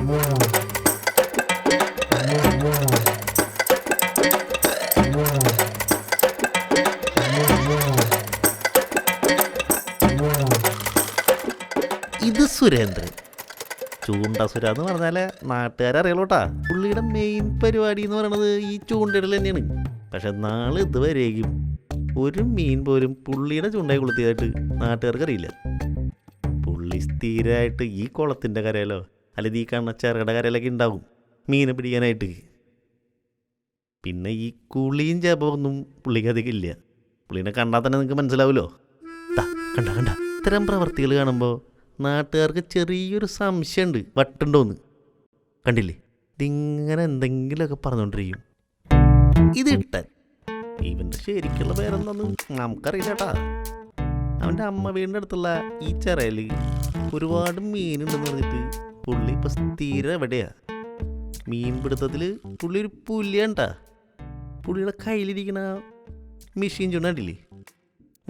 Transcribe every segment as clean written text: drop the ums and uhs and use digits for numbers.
ഇത് സുരേന്ദ്രൻ. ചൂണ്ടസുര എന്ന് പറഞ്ഞാൽ നാട്ടുകാരറിയുള്ളൂട്ടാ. പുള്ളിയുടെ മെയിൻ പരിപാടി എന്ന് പറയുന്നത് ഈ ചൂണ്ടയിടൽ തന്നെയാണ്. പക്ഷെ നാളെ ഇതുവരെയും ഒരു മീൻ പോലും പുള്ളിയുടെ ചൂണ്ടയിൽ കൊളുത്തിയതായിട്ട് നാട്ടുകാർക്ക് അറിയില്ല. പുള്ളി സ്ഥിരമായിട്ട് ഈ കുളത്തിൻ്റെ കരയിലോ അല്ലെങ്കിൽ ഈ കാണുന്ന ചെറുകട കരയിലൊക്കെ ഉണ്ടാവും മീനെ പിടിക്കാനായിട്ട്. പിന്നെ ഈ കുളിയും ജപമൊന്നും പുള്ളിക്ക് അധികം ഇല്ല. പുള്ളീനെ കണ്ടാൽ തന്നെ നിങ്ങൾക്ക് മനസ്സിലാവുമല്ലോ. കണ്ട കണ്ട ഇത്തരം പ്രവർത്തികൾ കാണുമ്പോൾ നാട്ടുകാർക്ക് ചെറിയൊരു സംശയമുണ്ട്, വട്ടുണ്ടോന്ന്. കണ്ടില്ലേ, ഇതിങ്ങനെ എന്തെങ്കിലുമൊക്കെ പറഞ്ഞുകൊണ്ടിരിക്കും. ഇത് ഇട്ടൻ ഇവൻ്റെ ശരിക്കുള്ള പേരെന്താന്ന് നമുക്കറിയില്ല കേട്ടാ. അവൻ്റെ അമ്മ വീടിൻ്റെ അടുത്തുള്ള ഈ ചെറയിൽ ഒരുപാട് മീനുണ്ടെന്ന് പറഞ്ഞിട്ട് പുള്ളി ഇപ്പം സ്ഥിരം എവിടെയാ. മീൻപിടുത്തത്തിൽ പുള്ളി ഒരു പുല്ലിയാണ്ടാ. പുള്ളിയുടെ കയ്യിലിരിക്കണ മെഷീൻ ചൂണ്ടല്ലേ,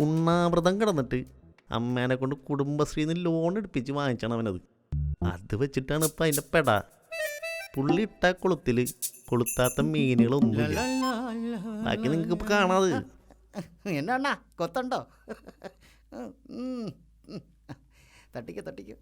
ഉണ്ണാമൃതം കിടന്നിട്ട് അമ്മേനെ കൊണ്ട് കുടുംബശ്രീന്ന് ലോൺ എടുപ്പിച്ച് വാങ്ങിച്ചാണ് അവനത്. അത് വെച്ചിട്ടാണ് ഇപ്പം അതിൻ്റെ പെട. പുള്ളി ഇട്ട കൊളുത്തിൽ കൊളുത്താത്ത മീനുകളൊന്നുമില്ല. ബാക്കി നിങ്ങൾക്ക് ഇപ്പം കാണാതെ. എന്നാ കൊത്തുണ്ടോ? തട്ടിക്കോ തട്ടിക്കോ.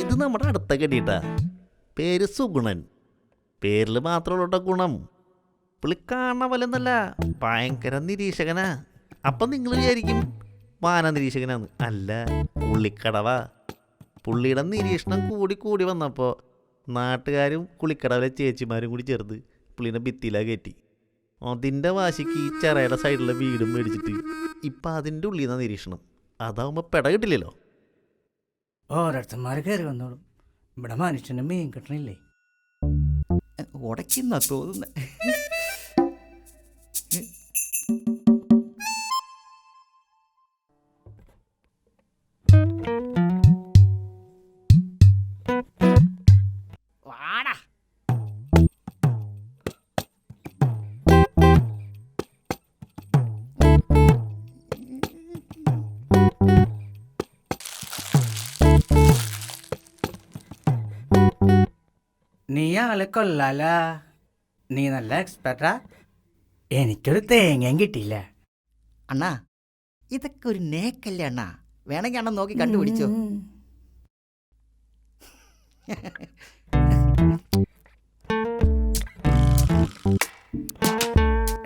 ഇത് നമ്മുടെ അടുത്ത കടിയിട്ടാ. പേര് സുഗുണൻ. പേരിൽ മാത്രമുള്ള ഗുണം. പുള്ളി കാണാൻ വല്ലെന്നല്ല, ഭയങ്കര നിരീക്ഷകനാ. അപ്പം നിങ്ങൾ വിചാരിക്കും വാന നിരീക്ഷകനാന്ന്. അല്ല, പുള്ളിക്കടവാ. പുള്ളിയുടെ നിരീക്ഷണം കൂടി കൂടി വന്നപ്പോൾ നാട്ടുകാരും പുള്ളിക്കടവിലെ ചേച്ചിമാരും കൂടി ചേർന്ന് പുള്ളീനെ ഭിത്തിയിലാണ് കയറ്റി. അതിൻ്റെ വാശിക്ക് ഈ ചെറയുടെ സൈഡിലെ വീടും മേടിച്ചിട്ട് ഇപ്പം അതിൻ്റെ ഉള്ളിൽ നിന്നാണ് നിരീക്ഷണം. അതാവുമ്പോൾ പെട കിട്ടില്ലല്ലോ. ഓരോരുത്തന്മാർ കയറി വന്നോളും. ഇവിടെ മനുഷ്യന് മീൻ കിട്ടണില്ലേ? ഉടയ്ക്കുന്ന തോന്നുന്നത്. വാടാ. നീ ആളെ കൊല്ലാല. നീ നല്ല എക്സ്പെർട്ടാ. എനിക്കൊരു തേങ്ങയും കിട്ടിയില്ല. അണ്ണാ ഇതൊക്കെ ഒരു നേക്കല്ലേ അണ്ണാ? വേണമെങ്കിൽ അണ്ണൻ നോക്കി കണ്ടുപിടിച്ചോ.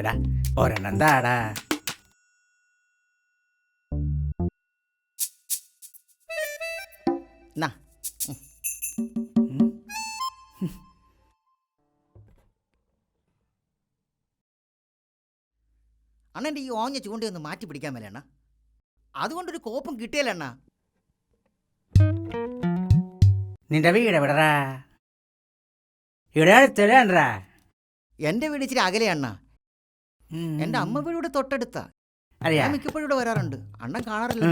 എടാ ഒരെണ്ണം താടാ. എന്നാ അണ്ണൻ്റെ ഈ ഓഞ്ഞ ചൂണ്ടയൊന്ന് മാറ്റി പിടിക്കാൻ മേലെ അണ്ണ. അതുകൊണ്ടൊരു കോപ്പം കിട്ടിയല്ലേ അണ്ണ. നിന്റെ വീട് എവിടെടാ? ഇവിടെ അടുത്തടാ. എൻ്റെ വീട് ഇച്ചിരി അകലെ അണ്ണ. എൻ്റെ അമ്മ വീട് ഇവിടെ തൊട്ടടുത്താ. അറിയാം, മിക്കപ്പോഴും ഇവിടെ വരാറുണ്ട്. അണ്ണൻ കാണാറില്ല.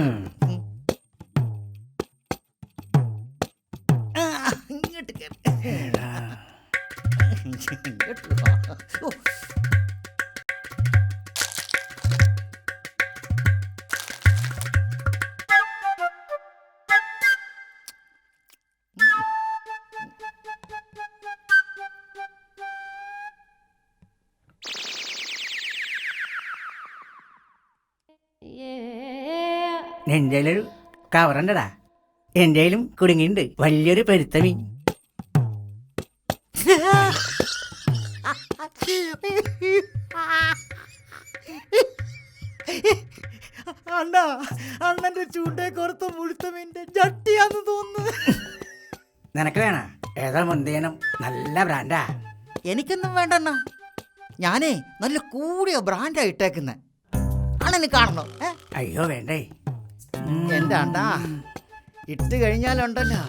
ഇങ്ങോട്ട് നിന്റെ ഒരു കവറുണ്ടടാ. എൻ്റെ കയ്യിലും കുടുങ്ങിണ്ട് വലിയൊരു പെരുത്ത മീൻ. അണ്ണ അണ്ണന്റെ ചൂണ്ടയെ കുറത്ത് മുഴുത്ത മീൻ്റെ ജട്ടിയാന്ന് തോന്നുന്നു. നിനക്ക് വേണ? ഏതാ മുന്തേനം? നല്ല ബ്രാൻഡാ. എനിക്കൊന്നും വേണ്ടണ്ണ. ഞാനേ നല്ല കൂടിയ ബ്രാൻഡാ ഇട്ടേക്കുന്നെ. അണ്ണന് കാണണോ? അയ്യോ വേണ്ടേ. എൻ്റെ അണ്ണാ ഇട്ട് കഴിഞ്ഞാലുണ്ടല്ലോ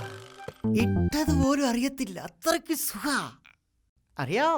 ഇട്ടത് പോലും അറിയത്തില്ല, അത്രയ്ക്ക് സുഖ. അറിയോ?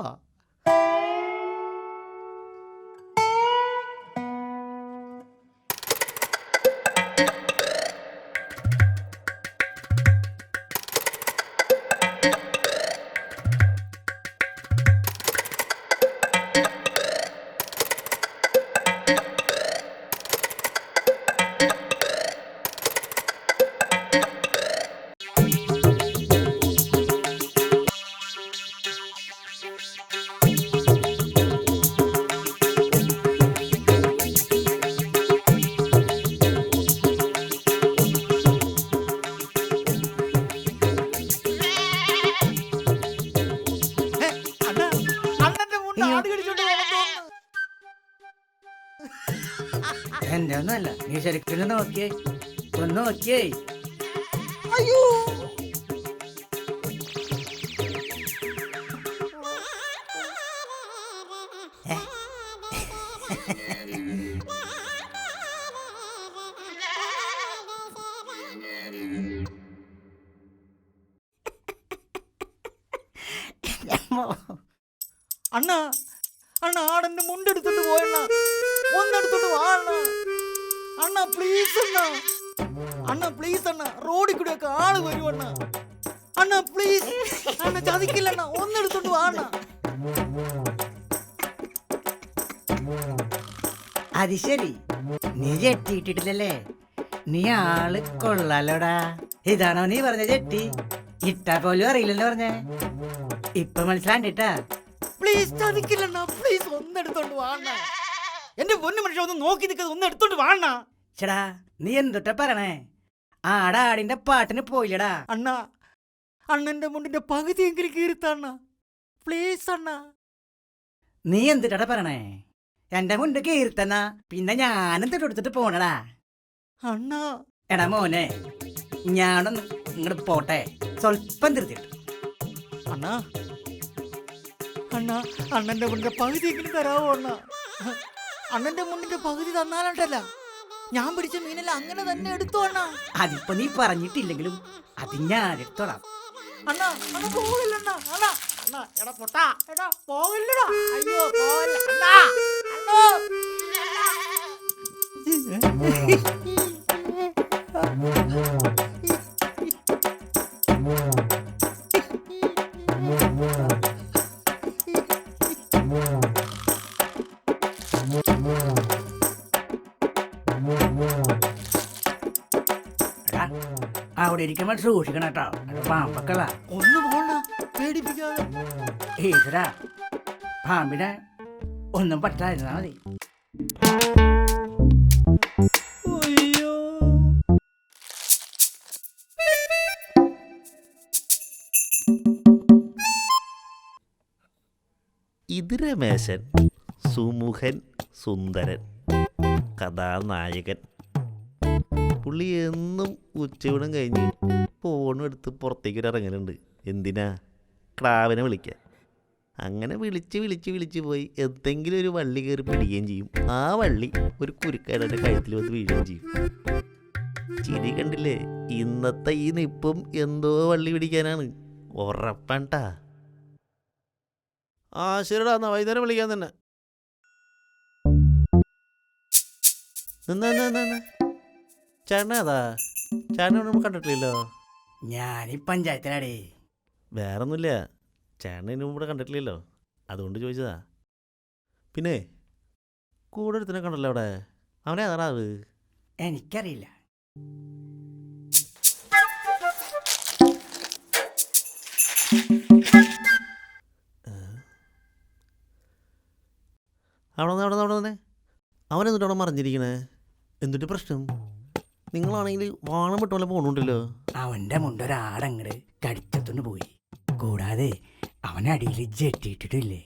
എന്റെ ഒന്നുമല്ല, നീ ശരിക്കും നോക്കിയേ, ഒന്ന് നോക്കിയേ. അയ്യോ, അണ്ണ അണ്ണ ആടന്റെ മുണ്ടെടുത്തോണ്ട് പോയണ്ണ, ഒന്നെടുത്തോണ്ട് വാ അണ്ണ. അണ്ണ പ്ലീസ് അണ്ണ, അണ്ണ പ്ലീസ് അണ്ണ, റോഡിൽ കൂടെ ഒക്കെ ആള് വരും അണ്ണ. അണ്ണ പ്ലീസ് അണ്ണ, ചതിക്കില്ല അണ്ണ, ഒന്നെടുത്തോണ്ട് വാ അണ്ണ. അത് ശരി, നീ ജെട്ടിയിട്ടിട്ടില്ലല്ലേ? നീ ആള് കൊള്ളാലോടാ. ഇതാണോ നീ പറഞ്ഞ ജെട്ടി? ഇട്ടാ പോലും അറിയില്ലല്ലോ പറഞ്ഞേ. ഇപ്പൊ മനസ്സിലാണ്ടിട്ടാ. പ്ലീസ് ചതിക്കില്ല അണ്ണ, പ്ലീസ് ഒന്നെടുത്തോണ്ട് വാ അണ്ണ. എന്റെ പൊന്നു മനുഷ്യ, ഒന്ന് നോക്കി നിൽക്കുന്നത്, ഒന്നെടുത്തോണ്ട് വാ അണ്ണ. ചേടാ, നീ എന്തൊട്ടാ പറയണേ? ആടാടിന്റെ പാട്ടിന് പോയില്ലടാ. അണ്ണ, അണ്ണന്റെ മുണ്ടിന്റെ പകുതിയെങ്കിലും കീർത്തണ്ണ, പ്ലീസ് അണ്ണ. നീ എന്തിട്ടാ പറയണേ? എന്റെ മുണ്ട് കീർത്തന്ന പിന്നെ ഞാനും തൊട്ടെടുത്തിട്ട് പോണടാ. അണ്ണ എടാ മോനെ, ഞാനൊന്ന് ഇങ്ങോട്ട് പോട്ടെ, സ്വല്പം തിരുത്തിട്ട്. അണ്ണ അണ്ണ, അണ്ണന്റെ മുണ്ടിന്റെ പകുതിയെങ്കിലും തരാവോ അണ്ണ? അണ്ണന്റെ മുണ്ടിന്റെ പകുതി തന്നാലുണ്ടല്ല, ഞാൻ പിടിച്ച മീനെല്ലാം അങ്ങനെ തന്നെ എടുത്തു അണ്ണ. അതിപ്പോ നീ പറഞ്ഞിട്ടില്ലെങ്കിലും അത് ഞാൻ എടുത്തോളാം. അണ്ണ അണ്ണ പോകില്ല അണ്ണ. അണ്ണ അണ്ണ, എടാ പൊട്ടാ, എടാ പോകില്ലടാ. അയ്യോ പോകില്ല അണ്ണ, അണ്ണോ. അവിടെ ഇരിക്കുമ്പോൾ സൂക്ഷിക്കണം കേട്ടോ, പാമ്പക്കള. ഒന്ന് പോണ, പേടിപ്പിക്കാതെ. ഈശ്വരാ, പാമ്പിനെ ഒന്നും പറ്റാതിരുന്നാ മതി. അയ്യോ, ഇത് രമേശൻ, സുമുഖൻ, സുന്ദരൻ, കഥാനായകൻ. പുള്ളി എന്നും ഉച്ചയൂണം കഴിഞ്ഞ് ഫോണും എടുത്ത് പുറത്തേക്ക് ഒരു ഇറങ്ങലുണ്ട്. എന്തിനാ? ക്രാവിനെ വിളിക്കാൻ. അങ്ങനെ വിളിച്ച് പോയി എന്തെങ്കിലും ഒരു വള്ളി കയറി പിടിക്കുകയും ചെയ്യും. ആ വള്ളി ഒരു കുരുക്കാരുടെ കഴുത്തിൽ വന്ന് വീഴുകയും ചെയ്യും. ചിരി കണ്ടില്ലേ? ഇന്നത്തെ ഈ നിപ്പും എന്തോ വള്ളി പിടിക്കാനാണ്, ഉറപ്പാണ്ടാ. ആ ശരിടാ, എന്നാ വൈകുന്നേരം വിളിക്കാൻ തന്നെ. ചേട്ടനാ? അതാ ചേട്ടനെ നമ്മൾ കണ്ടിട്ടില്ലല്ലോ. ഞാൻ ഈ പഞ്ചായത്തിലാടേ. വേറെ ഒന്നുമില്ല, ചേട്ടനെ ഇതിനു മുമ്പ് കണ്ടിട്ടില്ലല്ലോ, അതുകൊണ്ട് ചോദിച്ചതാ. പിന്നെ കൂടെ ഒരുത്തനെ കണ്ടല്ലോ അവിടെ, അവനെ അതാ അത്? എനിക്കറിയില്ല. അവിടെ തന്നെ അവനെന്നിട്ട് അവിടെ മറിഞ്ഞിരിക്കണേ. എന്തിട്ട് പ്രശ്നം? നിങ്ങളാണെങ്കിൽ വാണം വിട്ട പോലെ പോകണുണ്ടല്ലോ. അവന്റെ മുണ്ടൊരാടങ്ങട് കടിച്ചത്തോണ്ട് പോയി. കൂടാതെ അവനടിയിൽ ജെട്ടിയിട്ടിട്ടില്ലേ,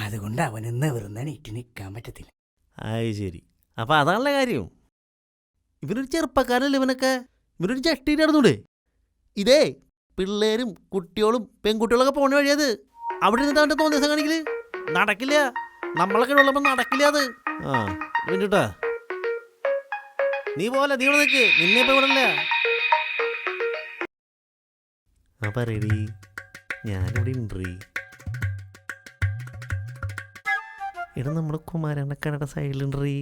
അതുകൊണ്ട് അവന് നിവർന്ന് എണീറ്റ് നിൽക്കാൻ പറ്റത്തില്ല. ആയി ശരി, അപ്പം അതാണല്ലേ കാര്യം. ഇവനൊരു ചെറുപ്പക്കാരല്ലേ ഇവനൊക്കെ, ഇവനൊരു ചട്ടിയിട്ട് നടന്നൂടെ? ഇതേ പിള്ളേരും കുട്ടികളും പെൺകുട്ടികളൊക്കെ പോണ വഴിയത്. അവിടെ ഇരുന്നിട്ട് അവൻ്റെ തോന്നിയ ദിവസം കാണിക്കല് നടക്കില്ല. നമ്മളൊക്കെ ഉള്ളപ്പോൾ നടക്കില്ല അത്. ആ വേണ്ടിട്ടാ നീ പോലെ, നീ ഇവിടെ നിൽക്ക്, നിന്നെ ഇപ്പം ഇവിടെ ഇല്ല. ആ പറയടി, ഞാനിവിടെ ഉണ്ട്. എടാ നമ്മുടെ കുമാരണ്ണക്കടയുടെ സൈഡിലുണ്ടീ.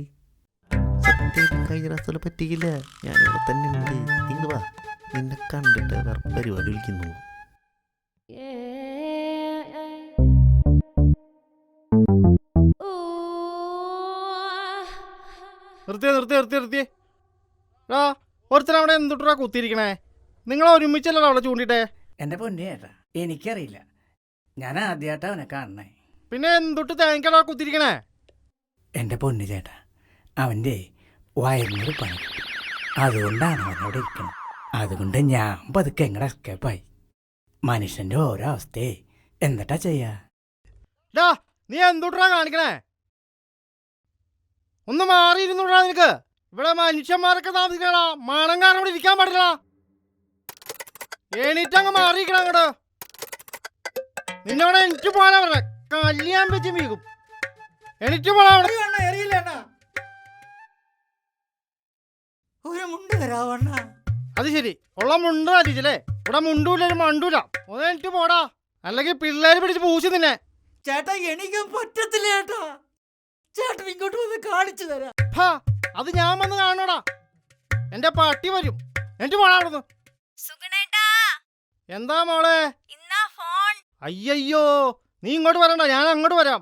സത്യം കഴിഞ്ഞ രാത്രി പറ്റിയില്ല, ഞാനിവിടെ തന്നെ ഉണ്ട്. ഇങ്ങ് വാ, നിന്നെ കണ്ടിട്ട് വേറെ പരിപാടി വിളിക്കുന്നു. നിർത്തിയേ ആ ഒരുത്തരം അവിടെ എന്തുട്ടാ കുത്തിയിരിക്കണേ? നിങ്ങൾ ഒരുമിച്ചല്ലോ അവിടെ ചൂണ്ടിട്ടെ. എൻ്റെ പൊന്നു ചേട്ടാ, എനിക്കറിയില്ല, ഞാൻ ആദ്യമായിട്ടാ അവനെ കാണണേ. പിന്നെ എന്തൊട്ട് തേങ്ങടാ കുത്തിയിരിക്കണേ? എൻ്റെ പൊന്നു ചേട്ടാ, അവൻ്റെ വയറിനൊരു പണി കിട്ടി, അതുകൊണ്ടാണ് അവനവിടെ ഇരിക്കണം. അതുകൊണ്ട് ഞാൻ പതുക്കെ എങ്ങനെ എസ്കേപ്പായി. മനുഷ്യൻ്റെ ഓരോ അവസ്ഥയെ എന്നിട്ടാ ചെയ്യാ. ഡാ നീ എന്തുട്ടാ കാണിക്കണേ? ഒന്ന് മാറിയിരുന്നുടാ നിനക്ക്. ഇവിടെ മനുഷ്യന്മാരൊക്കെ താമസിക്കണ മണം കാരണം ഇവിടെ ഇരിക്കാൻ പാടില്ല. എണീറ്റങ്ങ് മാറിയിരിക്കണം അങ്ങോട്ട്. നിന്നോടെ എനിക്ക് പോകാനാ പറഞ്ഞ, കല്യാണം വെച്ച് വീകും. എണീറ്റ് പോണ അവിടെ. അണ്ണ അറിയില്ല അണ്ണ, ഒരു മുണ്ട് തരാവണ്ണ. അത് ശരി, ഉള്ള മുണ്ട് തരിച്ചല്ലേ? ഇവിടെ മുണ്ടൂല ഒരു മണ്ടൂല. ഒന്ന് എനിക്ക് പോടാ, അല്ലെങ്കിൽ പിള്ളേര് പിടിച്ച് പൂശി നിന്നെ. ചേട്ടാ എനിക്ക് പറ്റത്തില്ല ചേട്ടാ, ചേട്ടൻ ഇങ്ങോട്ട് വന്ന് കാണിച്ചു തരാം. ഹാ, അത് ഞാൻ വന്ന് കാണണോടാ, എന്റെ പട്ടി വരും. എനിക്ക് പോടാ അവിടുന്ന്. എന്താ മോളെ? അയ്യോ, നീ ഇങ്ങോട്ട് വരണ്ട, ഞാൻ അങ്ങോട്ട് വരാം.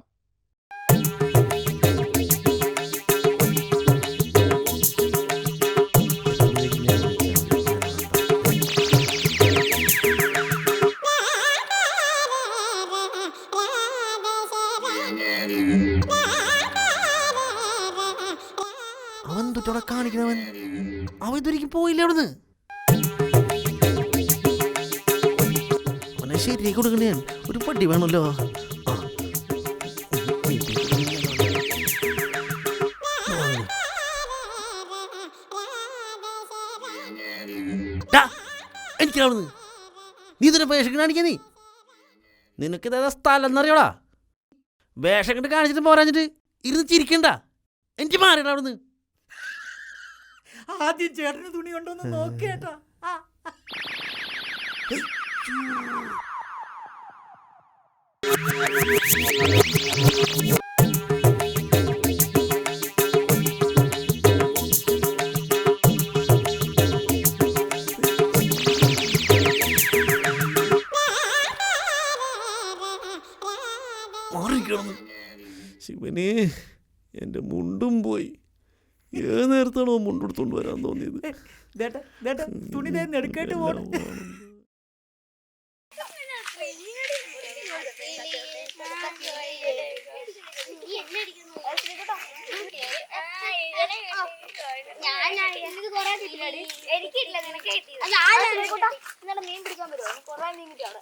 അവൻ തൊട്ടോടെ കാണിക്കണവൻ, അവൻ ഇതൊരിക്കും പോയില്ലേ അവിടുന്ന്. അവനെ ശരിയാക്കി കൊടുക്കണേ, ഒരു പട്ടി വേണമല്ലോ. എനിക്കവിടുന്ന് നീ ഇതിനെ വേഷം കാണിക്കാ. നീ നിനക്കിതേതാ സ്ഥലം എന്നറിയോടാ? വേഷം കണ്ട് കാണിച്ചിട്ട് പോരാഞ്ഞിട്ട് ഇരുന്ന് ചിരിക്കണ്ട. എനിക്ക് മാറിയടാ അവിടുന്ന്. ആദ്യം ചേട്ടന് തുണി കൊണ്ടൊന്ന് നോക്കേട്ടാ. മാറിക്കണം. ശിവനെ, എൻ്റെ മുണ്ടും പോയി. ഏത് നേരത്താണോ മുണ്ടെടുത്തോണ്ട് വരാൻ തോന്നിയത്? തുണി തന്നെ എടുക്കേട്ട് പോണം. എനിക്കില്ല, നിനക്ക് മീൻ പിടിക്കാൻ പറ്റുമോ? കൊറേ മീൻ കിട്ടിയാണ്.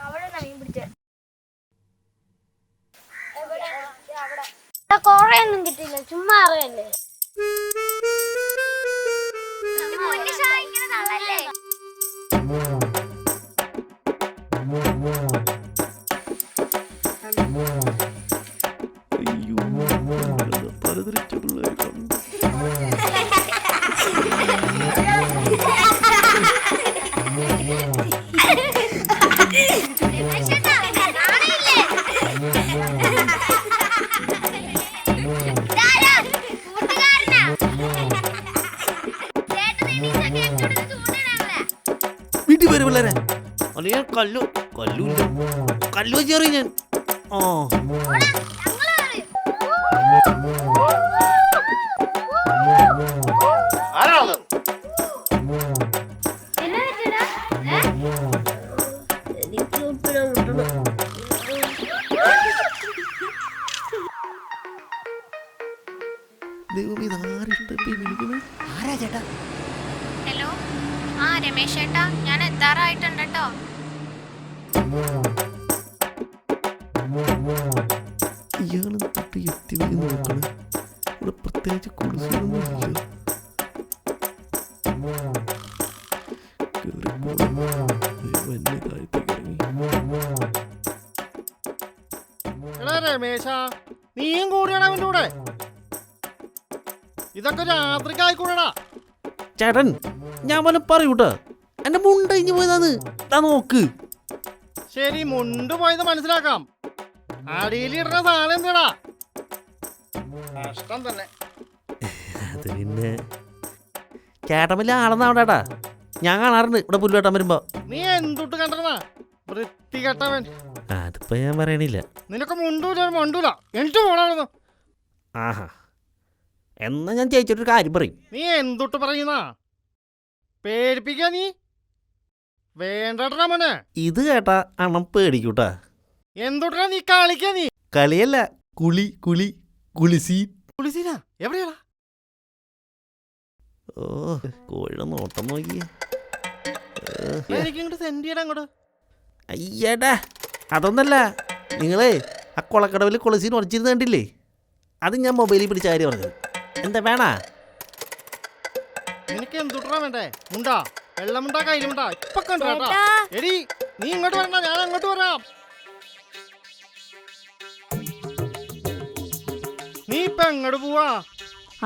അവിടെ മീൻ പിടിച്ചേ. കൊറേ ഒന്നും കിട്ടിയില്ല, ചുമ്മാ അറിയല്ലേ. അയ്യോ, പലതരച്ച പിള്ളേരെ കണ്ടു. വീട്ടിൽ വരും പിള്ളേരെ. അല്ല ഞാൻ കല്ലു വെച്ചേറി ഞാൻ. ആ ദൈവം, ഇതാരിഷ്ടപ്പി വിളിക്കണേ? ആരാ ചേട്ടാ? ഹലോ, ആ രമേശ് ചേട്ടാ, ഞാൻ എത്താറായിട്ടുണ്ട് കേട്ടോ. ഇയാളെ തൊട്ട് എത്തി വഴി നോക്കണേ. ഇവിടെ പ്രത്യേകിച്ച് കുളിസൊന്നുമില്ല. എടാ രമേശ, നീയും കൂടിയാണ് അവൻ്റെ കൂടെ. ഇതൊക്കെ രാത്രിക്കായിക്കൂടാ. ചേട്ടൻ ഞാൻ വല്ല പറയൂട്ടാ, എന്റെ മുണ്ട് കഴിഞ്ഞ് പോയതാന്ന്. താ നോക്ക്. ശരി, മുണ്ട് പോയത് മനസ്സിലാക്കാം. അടിയിലിടുന്ന സാധനം എന്താടാ? കഷ്ടം തന്നെ. അത് പിന്നെ ചേട്ടൻ വലിയ ആളെന്നാ അവിടെട്ടാ, ഞാൻ കാണാറുണ്ട് ഇവിടെ പുല്ല് വെട്ടാൻ വരുമ്പോ. നീ എന്തുട്ട് കണ്ടനാ വൃത്തികെട്ടവൻ. അതിപ്പോ ഞാൻ പറയണില്ല. നിനക്ക് മുണ്ടൂല മണ്ടൂല എനിക്ക് പോണാണെന്ന്. ആഹാ, എന്നാ ഞാൻ ചേച്ചിട്ടൊരു കാര്യം പറയും. നീ എന്തുട്ട് പറയുന്ന? പേടിപ്പിക്കാ നീ? വേണ്ടടാ മോനെ. ഇത് കേട്ടാ അണ്ണം പേടിക്കൂട്ടാ. എന്തുട്ടാ നീ കളിക്കാ നീ? കളിയല്ല, കുളി കുളി കുളിസീ. കുളിസീനാ എവിടെയാടാ? ഓ, കോഴിയുടെ നോട്ടം നോക്കിയേ. എനിക്ക് ഇങ്ങോട്ട് സെൻഡ് ചെയ്യടാ അങ്ങോട്ട്. അയ്യടാ, അതൊന്നല്ല. നിങ്ങളെ ആ കൊളക്കടവിൽ കുളസീൻ ഉറച്ചിരുന്ന് കണ്ടില്ലേ? അത് ഞാൻ മൊബൈലിൽ പിടിച്ച കാര്യം പറഞ്ഞത്. എന്താ വേണ? നിനക്ക് എന്തുട്ടാ വേണ്ടേ? മുണ്ടാ, വെള്ളമുണ്ടാ, കയ്യിലുണ്ടാ? ഇപ്പൊ കണ്ടാ എടി, നീ ഇങ്ങോട്ട് വരണ്ട, ഞാൻ അങ്ങോട്ട് വരാം. നീ ഇപ്പൊ എങ്ങോട്ട് പോവാ?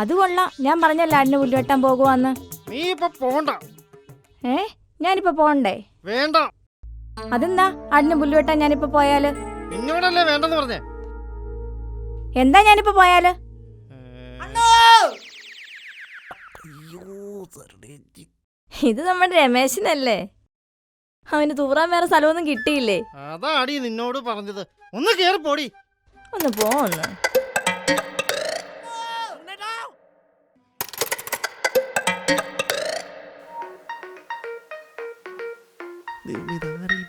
അത് കൊള്ളാം. ഞാൻ പറഞ്ഞല്ലോ ആടിന് പുല്ല് വെട്ടാൻ പോകുവാന്ന്. നീ ഇപ്പൊ പോണ്ട. ഞാനിപ്പോ പോണ്ടേ? വേണ്ട. അതെന്താ ആടിന് പുല്ല് വെട്ടാൻ ഞാനിപ്പോ പോയാല്? നിന്നോടല്ലേ വേണ്ടെന്ന് പറഞ്ഞേ. എന്താ ഞാനിപ്പോ പോയാല്? ഇത് നമ്മുടെ രമേശനല്ലേ? അവന് തൂറാൻ വേറെ സ്ഥലമൊന്നും കിട്ടിയില്ലേ? അതാടി നിന്നോട് പറഞ്ഞത്. ഒന്ന് കേറി പോടി. ഒന്ന് പോന്ന്.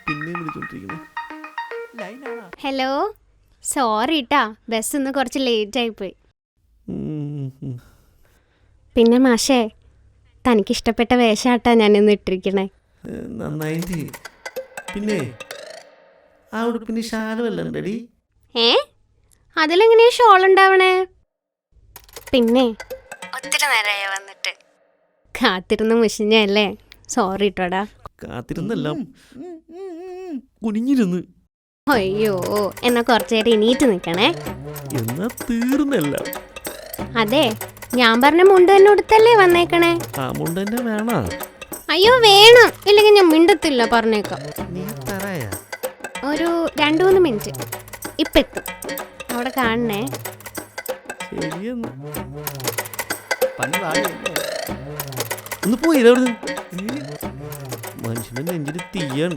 പിന്നെ വിളിച്ചോണ്ടിരിക്കുന്നു. ഹലോ, സോറി ട്ടാ, ബസ് ഒന്ന് കുറച്ച് ലേറ്റ് ആയിപ്പോയി. പിന്നെ മാഷേ, തനിക്കിഷ്ടപ്പെട്ട വേഷാട്ടാ ഞാനിന്ന് ഇട്ടിരിക്കണേ. നന്നായിട്ട്. പിന്നെ ആ ഉടുപ്പിന് ശാലമല്ലണ്ടടി? അതിലെങ്ങനെയാ ഷോൾ ഉണ്ടാവണേ? പിന്നെ ഒത്തിരി നേരമായ വന്നിട്ട് കാത്തിരുന്ന് മുഷിഞ്ഞല്ലേ? സോറി ട്ടോടാ. കാത്തിരുന്നല്ല, കുനിഞ്ഞിരുന്ന്. അയ്യോ, എന്നാ കുറച്ചേരം എണീറ്റ് നിൽക്കണേ. എന്നാ തീർന്നല്ല. അതെ, ഞാൻ പറഞ്ഞ മുണ്ട് തന്നെ ഉടുത്തല്ലേ വന്നേക്കണേ. ആ മുണ്ട് തന്നെ വേണോ? അയ്യോ വേണം, ഇല്ലെങ്കിൽ ഞാൻ മിണ്ടത്തില്ല, പറഞ്ഞേക്കാം. നീ തരായ ഒരു 2-3 മിനിറ്റ് ഇപ്പം എത്തും. അവിടെ കാണണേ. ശരിയെന്ന്. ഒന്ന് പോയില്ല അവിടുന്ന്. മനുഷ്യന്റെ നെഞ്ചിന് തീയാണ്.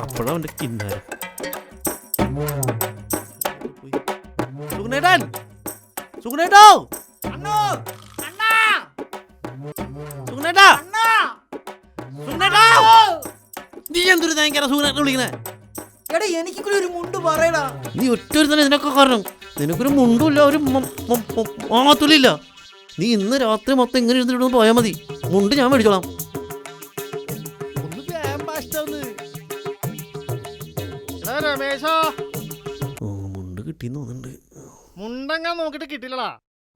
അപ്പോഴാ അവന്റെ കിന്നാരം. സുഗുണേട്ടാ, സുഗുണേട്ടോ, സുഗുണേട്ടാ, സുഗുണേട്ടാ, നീ എന്തൊരു ഭയങ്കര സുഗുണേട്ടനെ വിളിക്കണേ? എടാ എനിക്ക് കൂടി ഒരു മുണ്ട് പറയടാ. നീ ഒറ്റൊരു തന്നെ ഇതിനൊക്കെ കാരണം. നിനക്കൊരു മുണ്ടുമില്ല, ഒരു മാത്തുലില്ല. നീ ഇന്ന് രാത്രി മൊത്തം ഇങ്ങനെ ഇരുന്നിട്ട് പോയാൽ മതി. മുണ്ട് ഞാൻ മേടിച്ചോളാം. രമേശാ, മുണ്ട് കിട്ടിന്ന് തോന്നുന്നുണ്ട്. മുണ്ടങ്ങാൻ നോക്കിട്ട് കിട്ടില്ലടാ,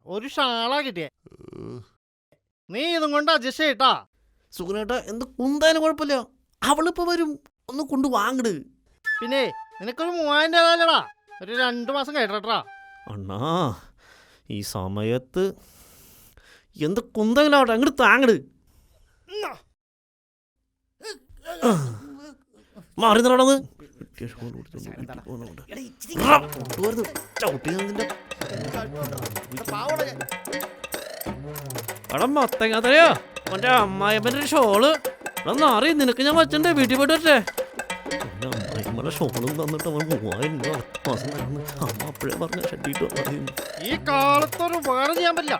ഒരു ഷാളാ കിട്ടിയേ. നീ ഇതും കൊണ്ട് അഡ്ജസ്റ്റ് ചെയ്യട്ടാ. സുഗുണേട്ടാ, എന്ത് കുന്തായാലും കുഴപ്പമില്ല. അവളിപ്പോ വരും, ഒന്ന് കൊണ്ട് വാങ്ങിട്. പിന്നെ നിനക്കൊരു 3000 രൂപ, ഒരു 2 മാസം കഴിയട്ടാ. അണ്ണാ, ഈ സമയത്ത് എന്ത് കുന്തെങ്കിലും ആവട്ടെ, അങ്ങോട്ട് താങ്ങട്. മാറി നടന്ന് അവിടെ മൊത്തങ്ങാത്തരയോ മറ്റേ അമ്മായിമ്മന്റെ ഷോള് ഇവിടെ നാറി. നിനക്ക് ഞാൻ വച്ചണ്ടേ, വീട്ടിൽ പോയിട്ട് വരട്ടെ. അമ്മായിമ്മയുടെ ഷോളും തന്നിട്ട് അവൻ 3000 രൂപ മാസം തരുന്നു. അമ്മ അപ്പോഴേ പറഞ്ഞ ഷട്ടിട്ട് വന്നു. ഈ കാലത്തൊരു ഉപകാരം ചെയ്യാൻ പറ്റില്ല,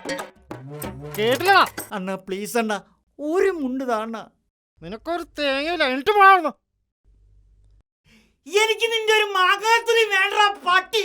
കേട്ടില്ലടാ. അണ്ണ പ്ലീസ് അണ്ണ, ഒരു മുണ്ട് താണ്ണ. നിനക്കൊരു തേങ്ങയില്ല, എന്നിട്ട് പോണായിരുന്നു. എനിക്ക് നിന്റെ ഒരു മാങ്ങാത്തുലി വേണ്ട പട്ടി.